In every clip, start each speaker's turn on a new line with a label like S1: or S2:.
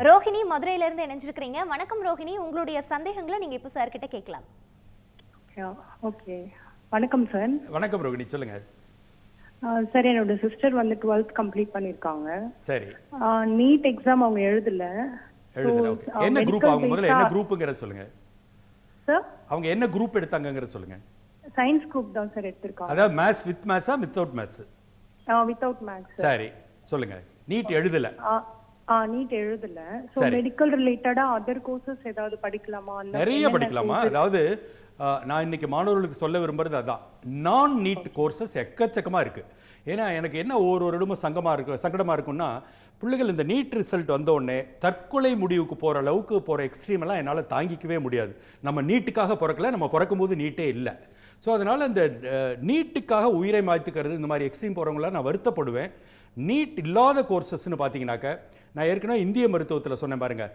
S1: ரோஹிணி மதுரையில இருந்து இணைஞ்சிருக்கீங்க. வணக்கம் ரோஹிணி, உங்களுடைய சந்தேகங்களை நீங்க இப்போ சார் கிட்ட கேட்கலாம்.
S2: ஓகே, வணக்கம் சார்.
S3: வணக்கம் ரோஹிணி, சொல்லுங்க.
S2: சார், என்னோட சிஸ்டர் வந்து 12th கம்ப்ளீட் பண்ணிருக்காங்க.
S3: சரி.
S2: நீட் எக்ஸாம் அவங்க எழுதல.
S3: ஓகே. என்ன குரூப் அவங்க முதல்ல என்ன குரூப்ங்கறத சொல்லுங்க.
S2: சார்,
S3: அவங்க என்ன குரூப் எடுத்தாங்கங்கறத சொல்லுங்க.
S2: சயின்ஸ் குரூப் தான் சார் எடுத்திருக்காங்க.
S3: அதாவது மேத்ஸ் வித் மேத்ஸா வித்அவுட் மேத்ஸ்?
S2: Without maths.
S3: சரி, சொல்லுங்க. நீட் எழுதல.
S2: நீட் எழுதல. சோ மெடிக்கல் ரிலேட்டடா அதர் கோர்சஸ் ஏதாவது படிக்கலாமா?
S3: நிறைய படிக்கலாமா? அதாவது நான் இன்னைக்கு மாணவர்களுக்கு சொல்ல விரும்புறது அதான், நான் நீட் கோர்சஸ் எக்கச்சக்கமா இருக்கு. ஏன்னா எனக்கு என்ன ஒரு வருடமும் சங்கடமா இருக்கும்னா, பிள்ளைகள் இந்த நீட் ரிசல்ட் வந்த உடனே தற்கொலை முடிவுக்கு போகிற அளவுக்கு போகிற எக்ஸ்ட்ரீம் எல்லாம் என்னால் தாங்கிக்கவே முடியாது. நம்ம நீட்டுக்காக பிறக்கல, நம்ம பிறக்கும் போது நீட்டே இல்லை. ஸோ அதனால் இந்த நீட்டுக்காக உயிரை மாய்த்துக்கிறது இந்த மாதிரி எக்ஸ்ட்ரீம் போகிறவங்களாம் நான் வருத்தப்படுவேன். நீட் இல்லாத கோர்சஸ்ன்னு பார்த்தீங்கன்னாக்க, நான் ஏற்கனவே இந்திய மருத்துவத்தில் சொன்னேன் பாருங்கள்,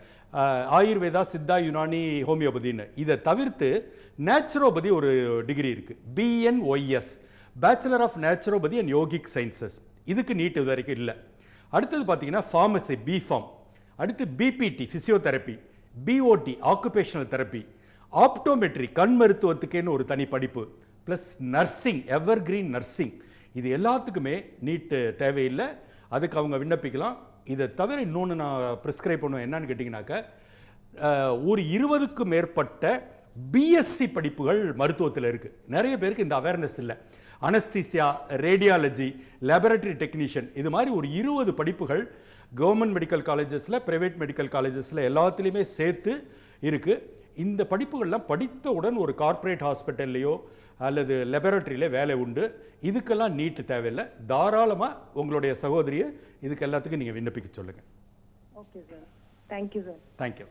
S3: ஆயுர்வேதா, சித்தா, யுனானி, ஹோமியோபதின்னு. இதை தவிர்த்து நேச்சுரோபதி ஒரு டிகிரி இருக்குது, BNOS, bachelor of naturopathy and yogic sciences. இதுக்கு நீட் இது வரைக்கும் இல்லை. அடுத்தது பார்த்தீங்கன்னா ஃபார்மசி, பிஃபார்ம். அடுத்து BPT, physiotherapy, BOT, occupational therapy, optometry, கண் மருத்துவத்துக்கேன்னு ஒரு தனி படிப்பு, plus nursing, evergreen nursing. இது எல்லாத்துக்குமே நீட்டு தேவையில்லை, அதுக்கு அவங்க விண்ணப்பிக்கலாம். இதை தவிர இன்னொன்று நான் ப்ரிஸ்கிரைப் பண்ணுவேன். என்னன்னு கேட்டிங்கனாக்கா, ஒரு 20க்கும் மேற்பட்ட பிஎஸ்சி படிப்புகள் மருத்துவத்தில் இருக்குது. நிறைய பேருக்கு இந்த அவேர்னஸ் இல்லை. அனஸ்தீசியா, ரேடியாலஜி, லேபரட்டரி டெக்னீஷியன், இது மாதிரி ஒரு 20 படிப்புகள் கவர்மெண்ட் மெடிக்கல் காலேஜஸில், ப்ரைவேட் மெடிக்கல் காலேஜஸில் எல்லாத்துலேயுமே சேர்த்து இருக்குது. இந்த படிப்புகள்லாம் படித்தவுடன் ஒரு கார்ப்பரேட் ஹாஸ்பிட்டல்லையோ அல்லது லெபரட்டரியில வேலை உண்டு. இதுக்கெல்லாம் நீட்டு தேவையில்லை. தாராளமாக உங்களுடைய சகோதரியை இதுக்கு எல்லாத்துக்கும் நீங்கள் விண்ணப்பிக்க சொல்லுங்கள்.
S2: Okay sir, thank you sir.
S3: Thank you.